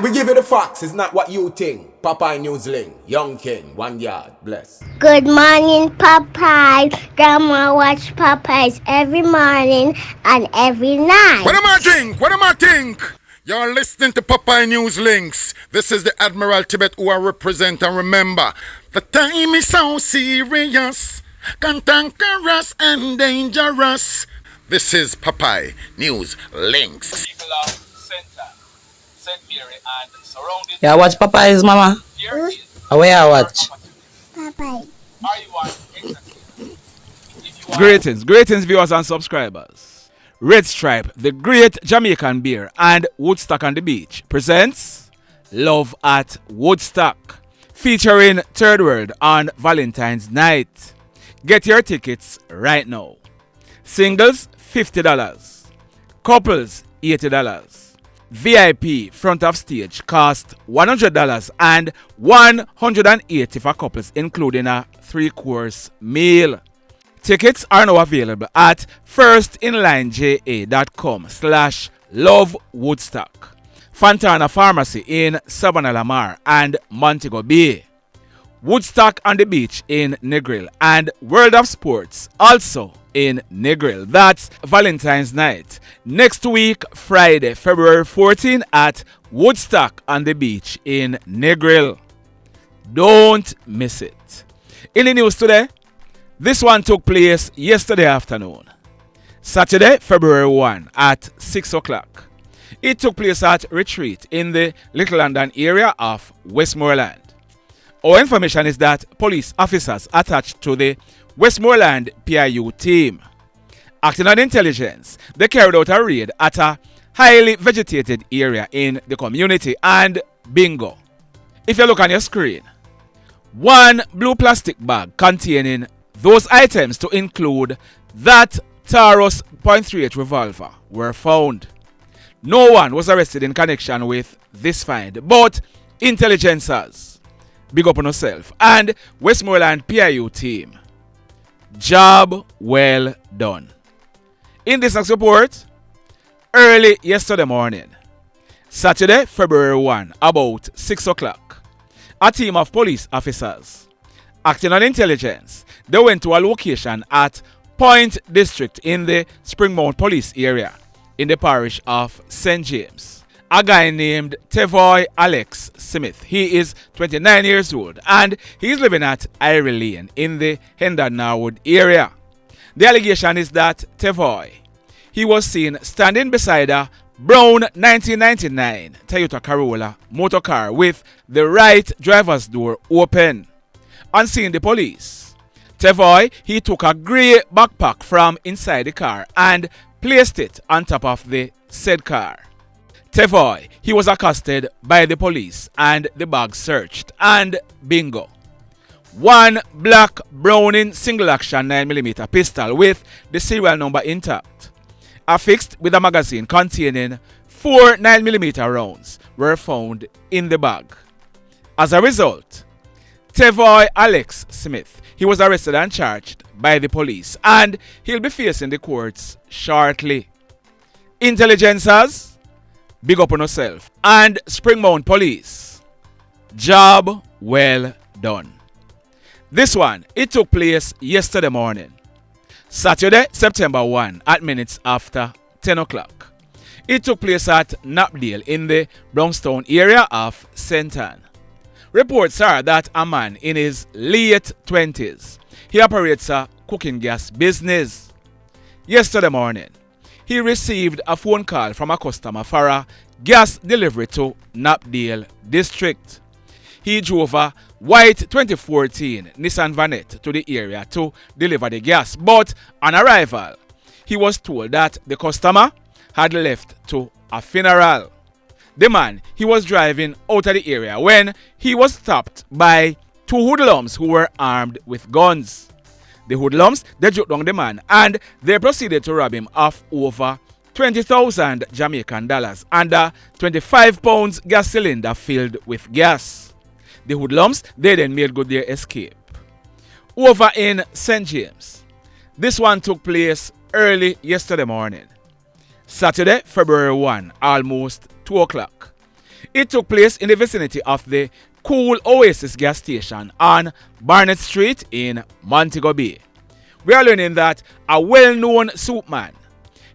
We give you the facts, it's not what you think. Popeye Newsling, Young King, 1 yard, bless. Good morning, Popeye. Grandma watch Popeyes every morning and every night. What am I think? What am I think? You're listening to Popeye News Links. This is the Admiral Tibet who I represent, and remember, the time is so serious, cantankerous and dangerous. This is Popeye News Links. People of Center, St. Mary and surrounding. Yeah, watch Popeyes, mama. Here is Where I watch? Popeye. are you want exactly? If you want Greetings viewers and subscribers. Red Stripe, the great Jamaican beer, and Woodstock on the Beach presents Love at Woodstock, featuring Third World on Valentine's Night. Get your tickets right now. Singles $50, couples $80. VIP front of stage cost $100 and $180 for couples, including a 3-course meal. Tickets are now available at firstinlineja.com/lovewoodstock, Fontana Pharmacy in Savannah, Lamar and Montego Bay, Woodstock on the Beach in Negril, and World of Sports also in Negril. That's Valentine's Night. Next week, Friday, February 14 at Woodstock on the Beach in Negril. Don't miss it. In the news today, this one took place yesterday afternoon, Saturday, February 1 at 6 o'clock. It took place at Retreat in the Little London area of Westmoreland. Our information is that police officers attached to the Westmoreland PIU team, acting on intelligence, they carried out a raid at a highly vegetated area in the community and bingo. If you look on your screen, one blue plastic bag containing those items to include that Taurus .38 revolver were found. No one was arrested in connection with this find, but intelligencers, big up on yourself, and Westmoreland PIU team, job well done. In this next report, early yesterday morning, Saturday, February 1, about 6 o'clock, a team of police officers, acting on intelligence, they went to a location at Point District in the Springmount Police area in the parish of St. James. A guy named Tevoy Alex Smith. He is 29 years old and he's living at Irie Lane in the Hendon Norwood area. The allegation is that Tevoy, he was seen standing beside a brown 1999 Toyota Corolla motor car with the right driver's door open. On seeing the police, Tevoy, he took a grey backpack from inside the car and placed it on top of the said car. Tevoy, he was accosted by the police and the bag searched, and bingo. One black Browning single action 9mm pistol with the serial number intact, affixed with a magazine containing 4 9mm rounds, were found in the bag. As a result, Tevoy Alex Smith, he was arrested and charged by the police, and he'll be facing the courts shortly. Intelligencers, big up on yourself, and Springmount Police, job well done. This one, it took place yesterday morning, Saturday, September 1 at minutes after 10 o'clock. It took place at Knapdale in the Brownstown area of St. Ann. Reports are that a man in his late 20s, he operates a cooking gas business. Yesterday morning, he received a phone call from a customer for a gas delivery to Knapdale District. He drove a white 2014 Nissan Vanette to the area to deliver the gas, but on arrival, he was told that the customer had left to a funeral. The man, he was driving out of the area when he was stopped by 2 hoodlums who were armed with guns. The hoodlums, they jumped on the man and they proceeded to rob him of over 20,000 Jamaican dollars and a 25 pounds gas cylinder filled with gas. The hoodlums, they then made good their escape. Over in St. James, this one took place early yesterday morning, Saturday, February 1, almost 2 o'clock. It took place in the vicinity of the Cool Oasis gas station on Barnett Street in Montego Bay. We are learning that a well-known soupman,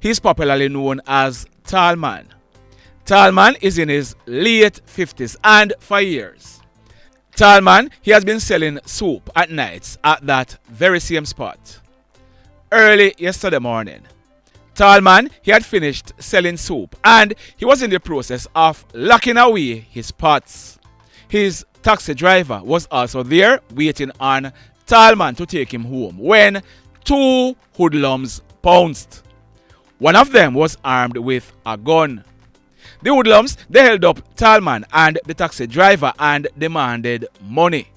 he's popularly known as Tallman. Tallman is in his late 50s, and for years, Tallman, he has been selling soup at nights at that very same spot. Early yesterday morning, Tallman, he had finished selling soup and he was in the process of locking away his pots. His taxi driver was also there waiting on Tallman to take him home when two hoodlums pounced. One of them was armed with a gun. The hoodlums, they held up Tallman and the taxi driver and demanded money.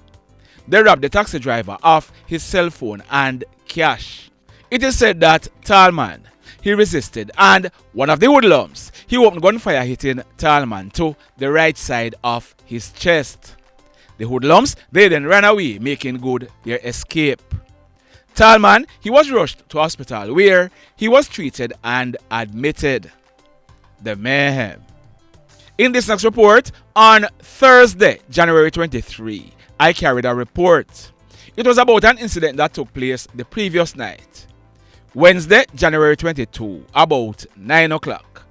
They robbed the taxi driver of his cell phone and cash. It is said that Tallman, he resisted, and one of the hoodlums, he opened gunfire hitting Tallman to the right side of his chest. The hoodlums, they then ran away, making good their escape. Tallman, he was rushed to hospital where he was treated and admitted. The mayhem. In this next report, on Thursday, January 23, I carried a report. It was about an incident that took place the previous night. Wednesday, January 22, about 9 o'clock.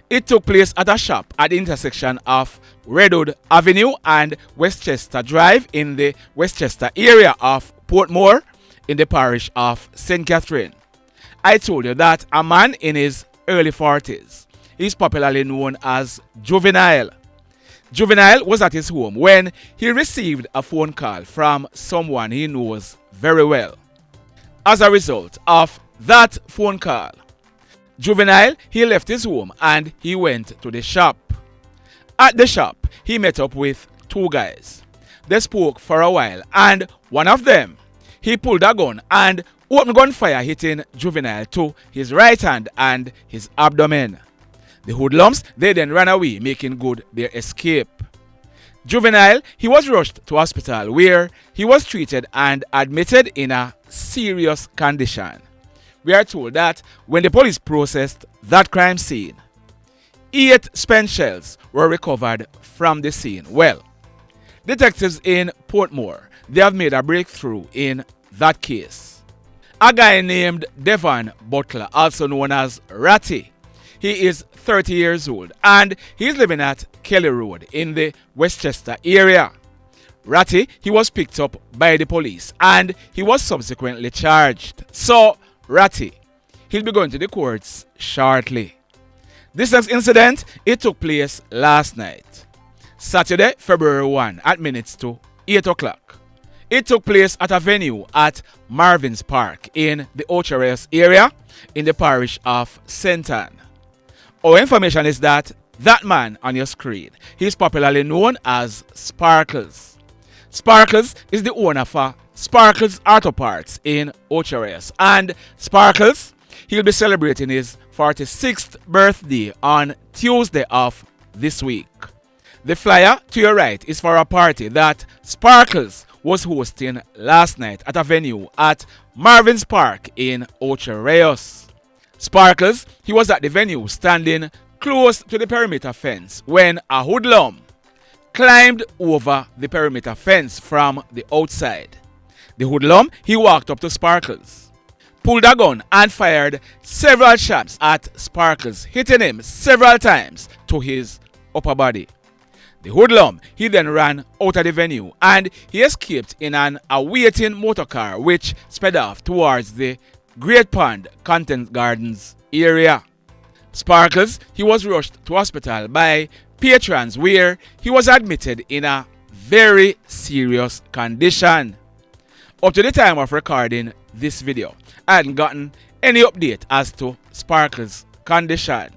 It took place at a shop at the intersection of Redwood Avenue and Westchester Drive in the Westchester area of Portmore in the parish of St. Catherine. I told you that a man in his early 40s, is popularly known as Juvenile. Juvenile was at his home when he received a phone call from someone he knows very well. As a result of that phone call, Juvenile, he left his home and he went to the shop. At the shop, he met up with two guys. They spoke for a while and one of them, he pulled a gun and opened gunfire hitting Juvenile to his right hand and his abdomen. The hoodlums, they then ran away, making good their escape. Juvenile, he was rushed to hospital where he was treated and admitted in a serious condition. We are told that when the police processed that crime scene, 8 spent shells were recovered from the scene. Well, detectives in Portmore, they have made a breakthrough in that case. A guy named Devon Butler, also known as Ratty, he is 30 years old and he's living at Kelly Road in the Westchester area. Ratty, he was picked up by the police and he was subsequently charged. So, Ratty, he'll be going to the courts shortly. This next incident, it took place last night, Saturday, February 1 at minutes to 8 o'clock. It took place at a venue at Marvin's Park in the Ochi area in the parish of St. Anne. Our information is that man on your screen, he's popularly known as Sparkles. Sparkles is the owner for Sparkles Auto Parts in Ochi, and Sparkles, he'll be celebrating his 46th birthday on Tuesday of this week. The flyer to your right is for a party that Sparkles was hosting last night at a venue at Marvin's Park in Ochi. Sparkles, he was at the venue standing close to the perimeter fence when a hoodlum climbed over the perimeter fence from the outside. The hoodlum, he walked up to Sparkles, pulled a gun and fired several shots at Sparkles, hitting him several times to his upper body. The hoodlum, he then ran out of the venue and he escaped in an awaiting motor car which sped off towards the Great Pond Content Gardens area. Sparkles, he was rushed to hospital by patrons where he was admitted in a very serious condition. Up to the time of recording this video, I hadn't gotten any update as to Sparkles' condition.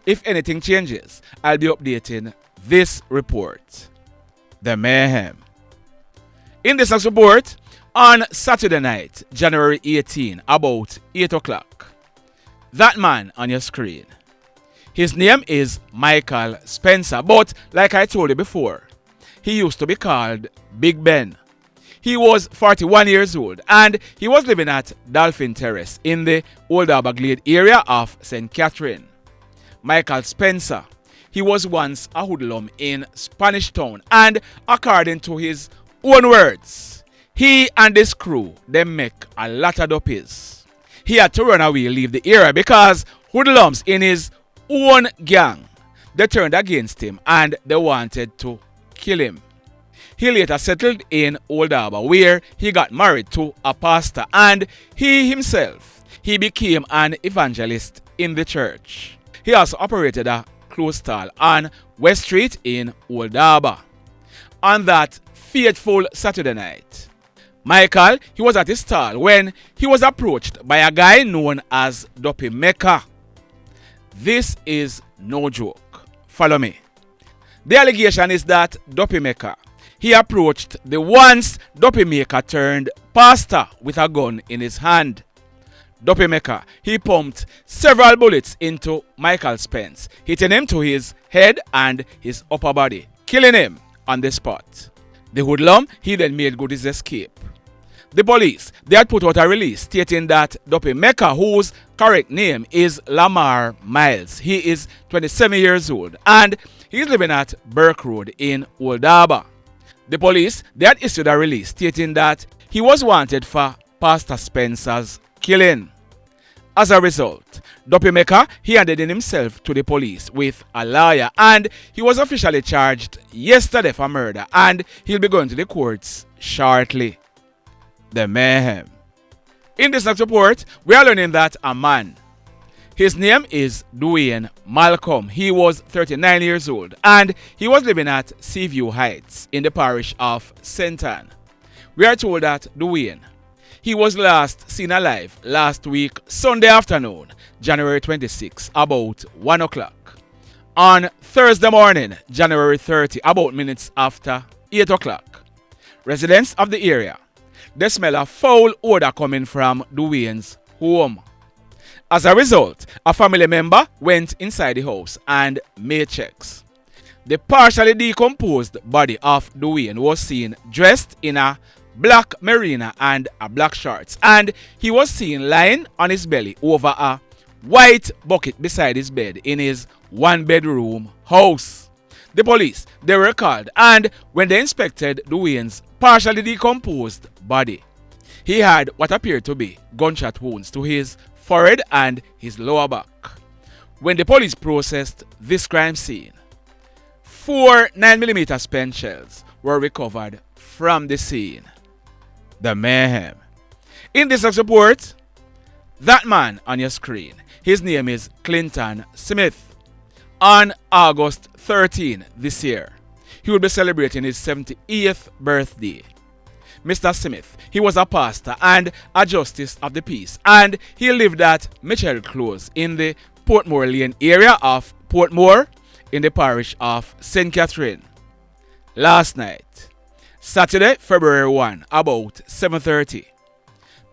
If anything changes, I'll be updating this report. The mayhem. In this next report, on Saturday night, January 18, about 8 o'clock, that man on your screen, his name is Michael Spencer, but like I told you before, he used to be called Big Ben. He was 41 years old and he was living at Dolphin Terrace in the Old Harbour Glade area of St. Catherine. Michael Spencer, he was once a hoodlum in Spanish Town, and according to his own words, he and his crew, they make a lot of duppies. He had to run away, leave the area, because hoodlums in his own gang, they turned against him and they wanted to kill him. He later settled in Old Harbour, where he got married to a pastor, and he himself, he became an evangelist in the church. He also operated a clothes stall on West Street in Old Harbour. On that fateful Saturday night, Michael, he was at his stall when he was approached by a guy known as Duppy Maker. This is no joke. Follow me. The allegation is that Duppy Maker, he approached the once Duppy Maker turned pastor with a gun in his hand. Duppy Maker, he pumped several bullets into Michael's pants, hitting him to his head and his upper body, killing him on the spot. The hoodlum, he then made good his escape. The police, they had put out a release stating that Duppy Maker, whose correct name is Lamar Miles, he is 27 years old and he's living at Burke Road in Old Harbour. The police, they had issued a release stating that he was wanted for Pastor Spencer's killing. As a result, Duppy Maker, he handed in himself to the police with a lawyer, and he was officially charged yesterday for murder, and he'll be going to the courts shortly. The mayhem. In this next report, we are learning that a man, his name is Dwayne Malcolm. He was 39 years old and he was living at Seaview Heights in the parish of St. Anne. We are told that Dwayne, he was last seen alive last week, Sunday afternoon, January 26, about 1 o'clock. On Thursday morning, January 30, about minutes after 8 o'clock, residents of the area, they smell a foul odor coming from Dwayne's home. As a result, a family member went inside the house and made checks. The partially decomposed body of Dwayne was seen dressed in a black marina and a black shorts, and he was seen lying on his belly over a white bucket beside his bed in his one-bedroom house. The police, they were called, and when they inspected Dwayne's partially decomposed body, he had what appeared to be gunshot wounds to his forehead and his lower back. When the police processed this crime scene, 4 9mm spent shells were recovered from the scene. The mayhem. In this next report, that man on your screen, his name is Clinton Smith. On August 13 this year, he will be celebrating his 78th birthday. Mr. Smith, he was a pastor and a justice of the peace, and he lived at Mitchell Close in the Portmore Lane area of Portmore in the parish of St. Catherine. Last night, Saturday, February 1, about 7:30,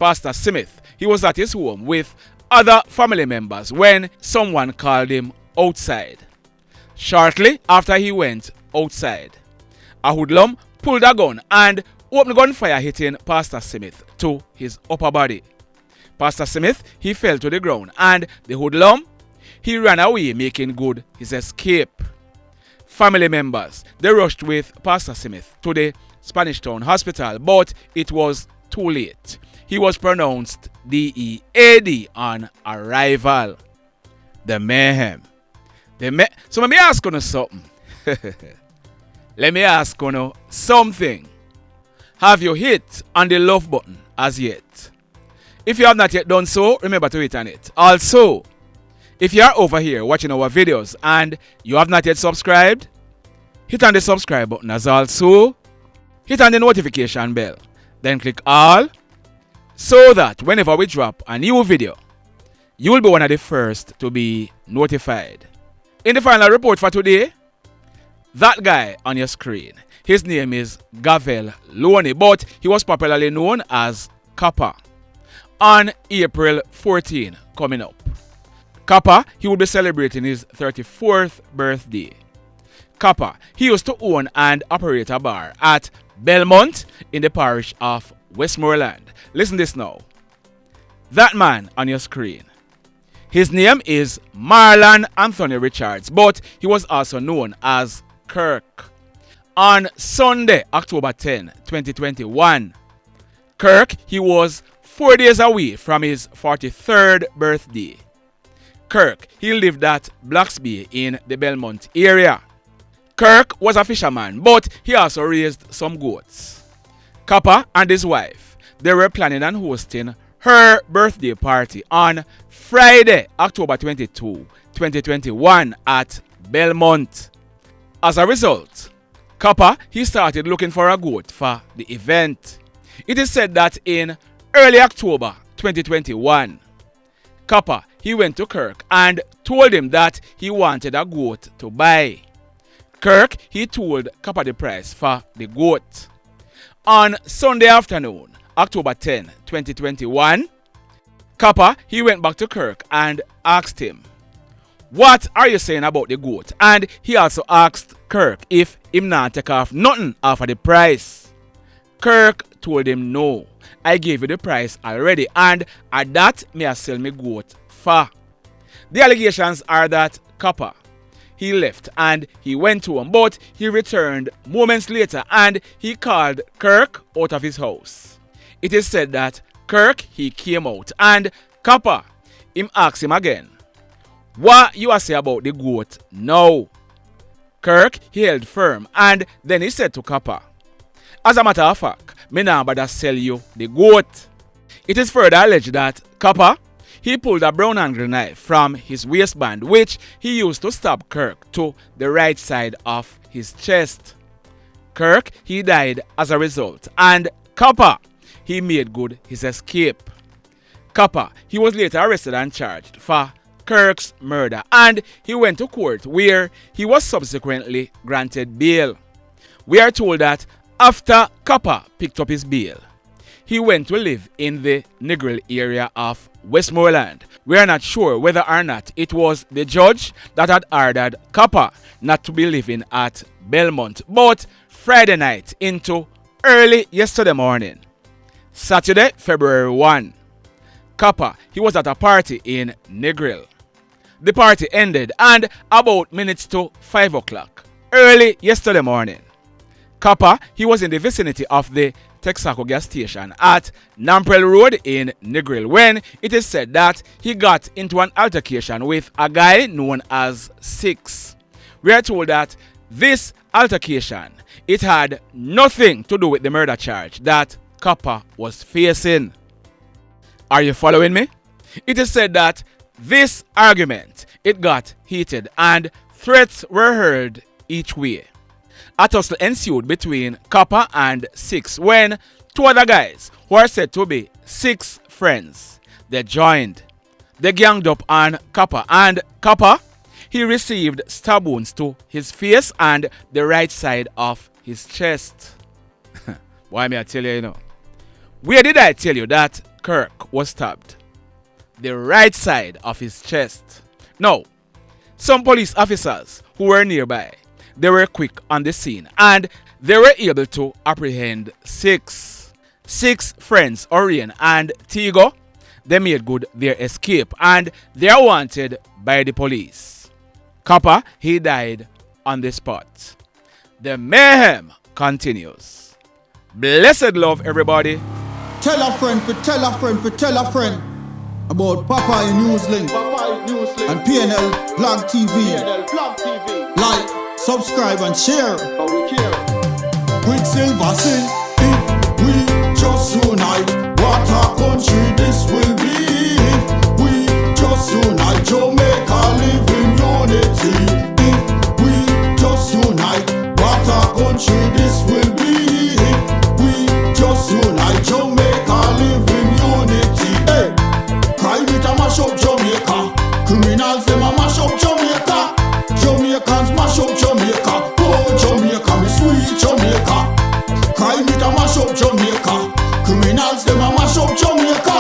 Pastor Smith, he was at his home with other family members when someone called him outside. Shortly after he went outside, a hoodlum pulled a gun and opened gunfire, hitting Pastor Smith to his upper body. Pastor Smith, he fell to the ground, and the hoodlum, he ran away, making good his escape. Family members, they rushed with Pastor Smith to the Spanish Town Hospital, but it was too late. He was pronounced DEAD on arrival. The mayhem. So let me ask you something. Let me ask you something. Have you hit on the love button as yet? If you have not yet done so, remember to hit on it. Also, if you are over here watching our videos and you have not yet subscribed, hit on the subscribe button, as also hit on the notification bell. Then click all, so that whenever we drop a new video, you will be one of the first to be notified. In the final report for today, that guy on your screen, his name is Gavel Loney, but he was popularly known as Kappa. On April 14 coming up, Kappa, he will be celebrating his 34th birthday. Kappa, he used to own and operate a bar at Belmont in the parish of Westmoreland. Listen this now. That man on your screen, His name is Marlon Anthony Richards, but he was also known as Kirk. On Sunday, October 10, 2021, Kirk, he was 4 days away from his 43rd birthday. Kirk, he lived at Blacksby in the Belmont area. Kirk was a fisherman, but he also raised some goats. Kappa and his wife, they were planning on hosting her birthday party on Friday, October 22, 2021 at Belmont. As a result, Kappa, he started looking for a goat for the event. It is said that in early October 2021, Kappa, he went to Kirk and told him that he wanted a goat to buy. Kirk, he told Kappa the price for the goat. On Sunday afternoon, October 10, 2021, Kappa, he went back to Kirk and asked him, "What are you saying about the goat?" And he also asked Kirk if him not take off nothing off of the price. Kirk told him, "No, I gave you the price already, and at that me I sell me goat for." The allegations are that Kappa, he left and he went home, but he returned moments later and he called Kirk out of his house. It is said that Kirk, he came out and Kappa, him asked him again, "What you are say about the goat now?" Kirk, he held firm and then he said to Kappa, "As a matter of fact, me now bother sell you the goat." It is further alleged that Kappa, he pulled a brown angle knife from his waistband, which he used to stab Kirk to the right side of his chest. Kirk, he died as a result, and Kappa, he made good his escape. Kappa, he was later arrested and charged for Kirk's murder, and he went to court where he was subsequently granted bail. We are told that after Kappa picked up his bail, he went to live in the Negril area of Westmoreland. We are not sure whether or not it was the judge that had ordered Kappa not to be living at Belmont, but Friday night into early yesterday morning, Saturday, February 1, Kappa, he was at a party in Negril. The party ended and about minutes to 5 o'clock, early yesterday morning, Kappa, he was in the vicinity of the Texaco gas station at Negril Road in Negril when it is said that he got into an altercation with a guy known as Six. We are told that this altercation, it had nothing to do with the murder charge that Kappa was facing. Are you following me? It is said that this argument, it got heated and threats were heard each way. A tussle ensued between Kappa and Six when two other guys who are said to be Six friends, they joined. They ganged up on Kappa and Kappa, he received stab wounds to his face and the right side of his chest. Why may I tell you, Where did I tell you that Kirk was stabbed? The right side of his chest. Now, some police officers who were nearby, they were quick on the scene and they were able to apprehend Six friends, Orion and Tigo. They made good their escape and they are wanted by the police. Kappa, he died on the spot. The mayhem continues. Blessed love, everybody. Tell a friend for tell a friend for tell a friend about Papa Newslink and PNL Blog TV. Like, subscribe and share. Quicksilver sing, if we just unite, what a country this will be. If we just unite, Jamaica live in unity. If we just unite, what a country this will be. If we just unite, Jamaica live in unity. Hey, crime it a mash up Jamaica. Criminals them a mash up Jamaica. Jamaicans mash up Jamaica. Oh Jamaica, me sweet Jamaica. Crime it a mash up Jamaica. Criminals them a mash up Jamaica.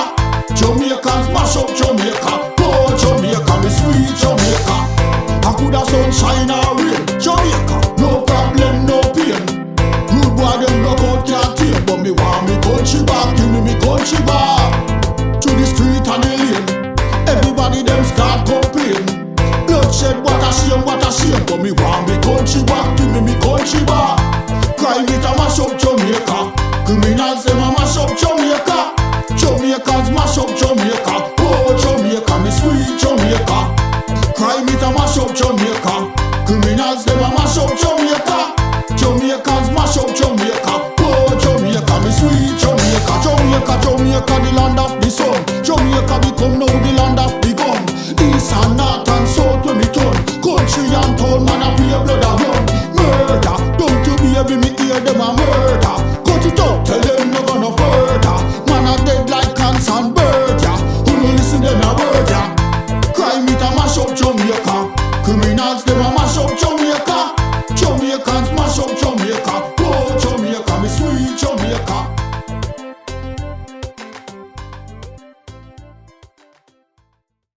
come now the land have begun. East and north